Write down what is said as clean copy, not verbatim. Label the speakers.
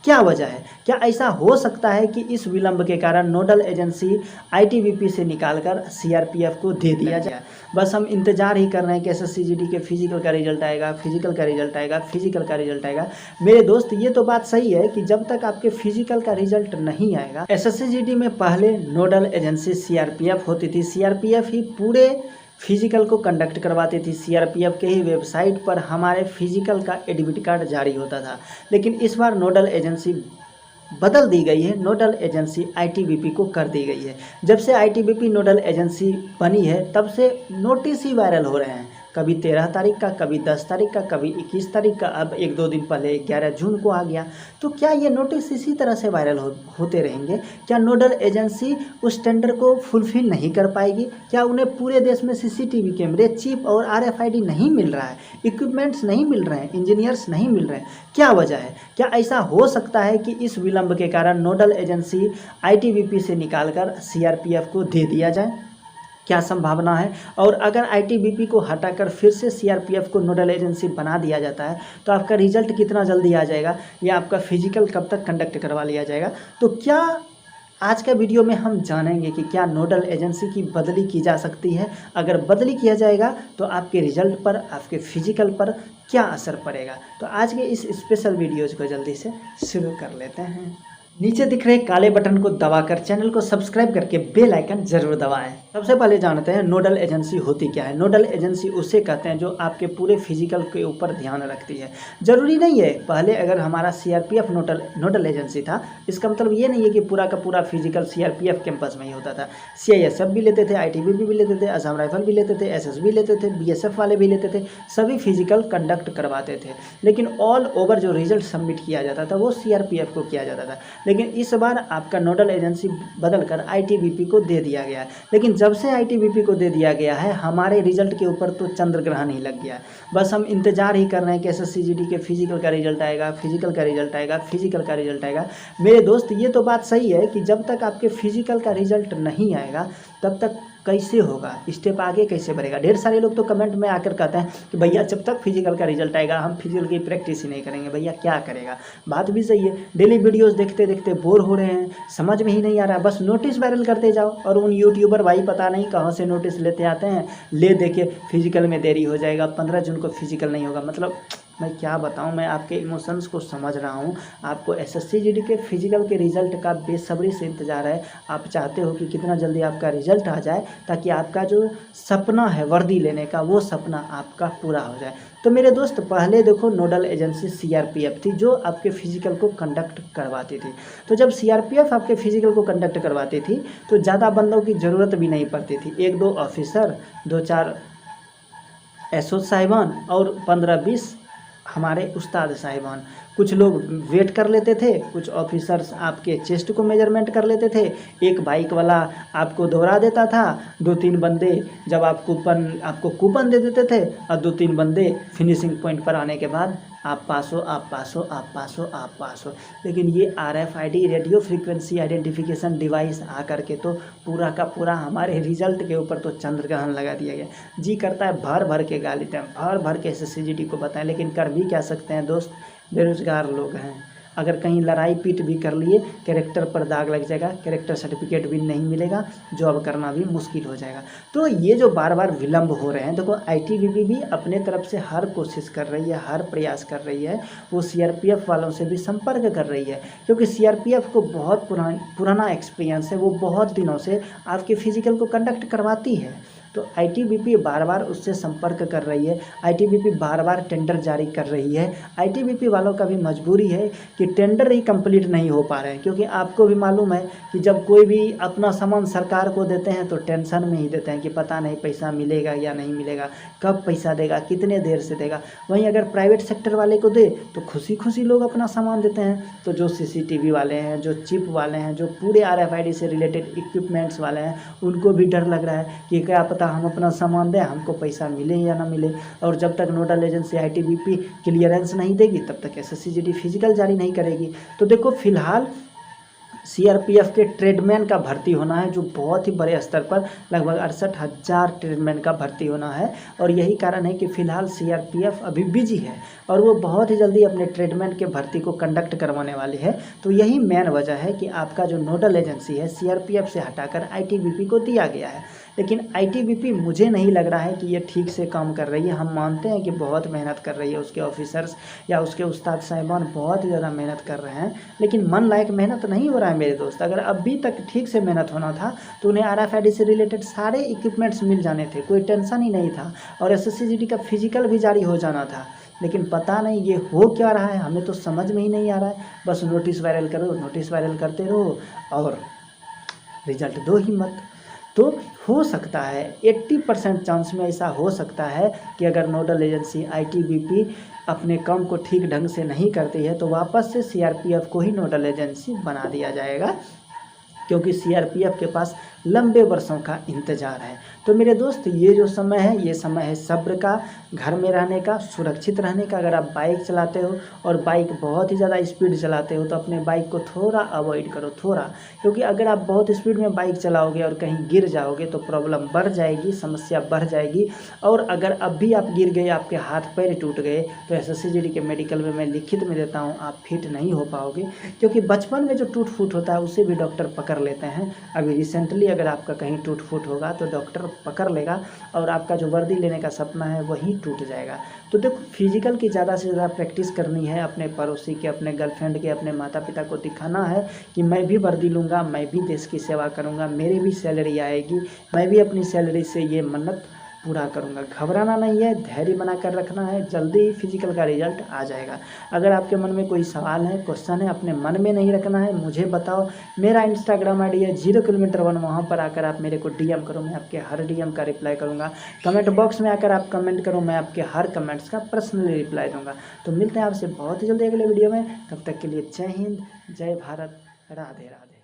Speaker 1: क्या वजह है? क्या ऐसा हो सकता है कि इस विलंब के कारण नोडल एजेंसी आईटीबीपी से निकालकर सीआरपीएफ को दे दिया जाए? बस हम इंतजार ही कर रहे हैं कि एसएससीजीडी के फिजिकल का रिजल्ट आएगा, फिजिकल का रिजल्ट आएगा, फिजिकल का रिजल्ट आएगा। मेरे दोस्त, ये तो बात सही है कि जब तक आपके फिजिकल का रिजल्ट नहीं आएगा, एसएससीजीडी में पहले नोडल एजेंसी सीआरपीएफ होती थी। सीआरपीएफ ही पूरे फिजिकल को कंडक्ट करवाती थी। सीआरपीएफ के ही वेबसाइट पर हमारे फिजिकल का एडमिट कार्ड जारी होता था। लेकिन इस बार नोडल एजेंसी बदल दी गई है, नोडल एजेंसी आईटीबीपी को कर दी गई है। जब से आईटीबीपी नोडल एजेंसी बनी है तब से नोटिस ही वायरल हो रहे हैं, कभी 13 तारीख का, कभी 10 तारीख का, कभी 21 तारीख का, अब 1-2 दिन पहले 11 जून को आ गया। तो क्या ये नोटिस इसी तरह से वायरल होते रहेंगे? क्या नोडल एजेंसी उस टेंडर को फुलफिल नहीं कर पाएगी? क्या उन्हें पूरे देश में सीसीटीवी कैमरे, चिप और आरएफआईडी नहीं मिल रहा है, इक्विपमेंट्स नहीं मिल रहे हैं, इंजीनियर्स नहीं मिल रहे हैं? क्या वजह है? क्या ऐसा हो सकता है कि इस विलंब के कारण नोडल एजेंसी आईटीबीपी से निकालकर सीआरपीएफ को दे दिया जाए? क्या संभावना है? और अगर आईटीबीपी को हटाकर फिर से सीआरपीएफ को नोडल एजेंसी बना दिया जाता है तो आपका रिजल्ट कितना जल्दी आ जाएगा, या आपका फिजिकल कब तक कंडक्ट करवा लिया जाएगा? तो क्या आज का वीडियो में हम जानेंगे कि क्या नोडल एजेंसी की बदली की जा सकती है? अगर बदली किया जाएगा तो आपके रिजल्ट पर, आपके फिजिकल पर क्या असर पड़ेगा? तो आज के इस स्पेशल वीडियोज़ को जल्दी से शुरू कर लेते हैं। नीचे दिख रहे काले बटन को दबाकर चैनल को सब्सक्राइब करके बेल आइकन जरूर दबाएं। सबसे पहले जानते हैं नोडल एजेंसी होती क्या है। नोडल एजेंसी उसे कहते हैं जो आपके पूरे फिजिकल के ऊपर ध्यान रखती है। जरूरी नहीं है पहले अगर हमारा सीआरपीएफ नोडल एजेंसी था, इसका मतलब ये नहीं है कि पूरा का पूरा फिजिकल सीआरपीएफ कैंपस में ही होता था। सीआईएसएफ भी लेते थे, आईटीबीपी भी लेते थे, असम राइफल भी लेते थे, एसएसबी लेते थे, बीएसएफ वाले भी लेते थे, सभी फिजिकल कंडक्ट करवाते थे। लेकिन ऑल ओवर जो रिजल्ट सबमिट किया जाता था वो सीआरपीएफ को किया जाता था। लेकिन इस बार आपका नोडल एजेंसी बदलकर आईटीबीपी को दे दिया गया है। लेकिन जब से आईटीबीपी को दे दिया गया है, हमारे रिजल्ट के ऊपर तो चंद्र ग्रहण ही लग गया है। बस हम इंतजार ही कर रहे हैं कि एसएससीजीडी के फिजिकल का रिजल्ट आएगा, फिजिकल का रिजल्ट आएगा, फिजिकल का रिजल्ट आएगा। मेरे दोस्त, ये तो बात सही है कि जब तक आपके फिजिकल का रिजल्ट नहीं आएगा तब तक कैसे होगा, स्टेप आगे कैसे बढ़ेगा? ढेर सारे लोग तो कमेंट में आकर कहते हैं कि भैया जब तक फिजिकल का रिजल्ट आएगा हम फिजिकल की प्रैक्टिस ही नहीं करेंगे। भैया क्या करेगा? बात भी सही है। डेली वीडियोस देखते देखते बोर हो रहे हैं, समझ में ही नहीं आ रहा है, बस नोटिस वायरल करते जाओ। और उन यूट्यूबर भाई पता नहीं कहाँ से नोटिस लेते आते हैं, ले देखिए फिजिकल में देरी हो जाएगा, 15 जून को फिजिकल नहीं होगा। मतलब मैं क्या बताऊं, मैं आपके इमोशंस को समझ रहा हूं। आपको एसएससीजीडी के फिजिकल के रिजल्ट का बेसब्री से इंतजार है। आप चाहते हो कि कितना जल्दी आपका रिजल्ट आ जाए ताकि आपका जो सपना है वर्दी लेने का, वो सपना आपका पूरा हो जाए। तो मेरे दोस्त, पहले देखो नोडल एजेंसी सीआरपीएफ थी जो आपके फिजिकल को कंडक्ट करवाती थी। तो जब सीआरपीएफ आपके फिजिकल को कंडक्ट करवाती थी तो ज़्यादा बंदों की ज़रूरत भी नहीं पड़ती थी। 1-2 ऑफिसर, 2-4 एसओ साहिबान और 15-20 हमारे उस्ताद साहिबान, कुछ लोग वेट कर लेते थे, कुछ ऑफिसर्स आपके चेस्ट को मेजरमेंट कर लेते थे, एक बाइक वाला आपको दौड़ा देता था, 2-3 बंदे जब आपको कूपन दे देते थे, और 2-3 बंदे फिनिशिंग पॉइंट पर आने के बाद आप पास हो, आप पास हो, आप पास हो, आप पास हो। लेकिन ये RFID radio frequency identification device आ करके तो पूरा का पूरा हमारे रिजल्ट के ऊपर तो चंद्रग्रहण लगा दिया गया। जी करता है भर भर के गाली दें, भर भर के एसएससीजीडी को बताएं, लेकिन कर भी क्या सकते हैं दोस्त, बेरोजगार लोग हैं। अगर कहीं लड़ाई पीट भी कर लिए, कैरेक्टर पर दाग लग जाएगा, कैरेक्टर सर्टिफिकेट भी नहीं मिलेगा, जॉब करना भी मुश्किल हो जाएगा। तो ये जो बार बार विलंब हो रहे हैं, देखो आईटीबीपी भी अपने तरफ से हर कोशिश कर रही है, हर प्रयास कर रही है, वो सीआरपीएफ वालों से भी संपर्क कर रही है, क्योंकि सीआरपीएफ को बहुत पुराना एक्सपीरियंस है, वो बहुत दिनों से आपके फिजिकल को कंडक्ट करवाती है। तो आईटीबीपी बार बार उससे संपर्क कर रही है, आईटीबीपी बार बार टेंडर जारी कर रही है। आईटीबीपी वालों का भी मजबूरी है कि टेंडर ही कंप्लीट नहीं हो पा रहे हैं, क्योंकि आपको भी मालूम है कि जब कोई भी अपना सामान सरकार को देते हैं तो टेंशन में ही देते हैं कि पता नहीं पैसा मिलेगा या नहीं मिलेगा, कब पैसा देगा, कितने देर से देगा। वहीं अगर प्राइवेट सेक्टर वाले को दे तो खुशी खुशी लोग अपना सामान देते हैं। तो जो सीसीटीवी वाले हैं, जो चिप वाले हैं, जो पूरे आरएफआईडी से रिलेटेड इक्विपमेंट्स वाले हैं, उनको भी डर लग रहा है कि क्या पता हम अपना सामान दें, हमको पैसा मिले या ना मिले। और जब तक नोडल एजेंसी आईटीबीपी क्लियरेंस नहीं देगी तब तक एसएससीजीडी फिजिकल जारी नहीं करेगी। तो देखो फिलहाल सीआरपीएफ के ट्रेडमैन का भर्ती होना है, जो बहुत ही बड़े स्तर पर लगभग 68,000 ट्रेडमैन का भर्ती होना है। और यही कारण है कि फ़िलहाल सीआरपीएफ अभी बिजी है और वो बहुत ही जल्दी अपने ट्रेडमैन के भर्ती को कंडक्ट करवाने वाली है। तो यही मेन वजह है कि आपका जो नोडल एजेंसी है सीआरपीएफ से हटाकर आईटीबीपी को दिया गया है। लेकिन आईटीबीपी मुझे नहीं लग रहा है कि ये ठीक से काम कर रही है। हम मानते हैं कि बहुत मेहनत कर रही है, उसके ऑफिसर्स या उसके उस्ताद साहिबान बहुत ही ज़्यादा मेहनत कर रहे हैं, लेकिन मन लायक मेहनत नहीं हो रहा है मेरे दोस्त। अगर अभी तक ठीक से मेहनत होना था तो उन्हें आरएफआईडी से रिलेटेड सारे इक्विपमेंट्स मिल जाने थे, कोई टेंशन ही नहीं था, और एसएससीजीडी का फिजिकल भी जारी हो जाना था। लेकिन पता नहीं ये हो क्या रहा है, हमें तो समझ में ही नहीं आ रहा है। बस नोटिस वायरल करो, नोटिस वायरल करते रहो और रिजल्ट दो ही मत। तो हो सकता है 80% चांस में ऐसा हो सकता है कि अगर नोडल एजेंसी आईटीबीपी अपने काम को ठीक ढंग से नहीं करती है तो वापस से सीआरपीएफ को ही नोडल एजेंसी बना दिया जाएगा, क्योंकि सीआरपीएफ के पास लंबे वर्षों का इंतज़ार है। तो मेरे दोस्त, ये जो समय है ये समय है सब्र का, घर में रहने का, सुरक्षित रहने का। अगर आप बाइक चलाते हो और बाइक बहुत ही ज़्यादा स्पीड चलाते हो तो अपने बाइक को थोड़ा अवॉइड करो, थोड़ा, क्योंकि अगर आप बहुत स्पीड में बाइक चलाओगे और कहीं गिर जाओगे तो प्रॉब्लम बढ़ जाएगी, समस्या बढ़ जाएगी। और अगर अब भी आप गिर गए, आपके हाथ पैर टूट गए, तो एसएससीजीडी के मेडिकल में मैं लिखित में देता हूँ आप फिट नहीं हो पाओगे, क्योंकि बचपन में जो टूट फूट होता है उसे भी डॉक्टर पकड़ लेते हैं। अभी रिसेंटली अगर आपका कहीं टूट फूट होगा तो डॉक्टर पकड़ लेगा और आपका जो वर्दी लेने का सपना है वही टूट जाएगा। तो देखो, फिजिकल की ज़्यादा से ज़्यादा प्रैक्टिस करनी है। अपने पड़ोसी के, अपने गर्लफ्रेंड के, अपने माता पिता को दिखाना है कि मैं भी वर्दी लूँगा, मैं भी देश की सेवा करूँगा, मेरी भी सैलरी आएगी, मैं भी अपनी सैलरी से ये मन्नत पूरा करूँगा। घबराना नहीं है, धैर्य बना कर रखना है, जल्दी ही फिजिकल का रिजल्ट आ जाएगा। अगर आपके मन में कोई सवाल है, क्वेश्चन है, अपने मन में नहीं रखना है, मुझे बताओ। मेरा इंस्टाग्राम आईडी है 0km1, वहाँ पर आकर आप मेरे को डीएम करो, मैं आपके हर डीएम का रिप्लाई करूँगा। कमेंट बॉक्स में आकर आप कमेंट करो, मैं आपके हर कमेंट्स का पर्सनली रिप्लाई दूँगा। तो मिलते हैं आपसे बहुत ही जल्दी अगले वीडियो में। तब तक के लिए जय हिंद, जय भारत, राधे राधे।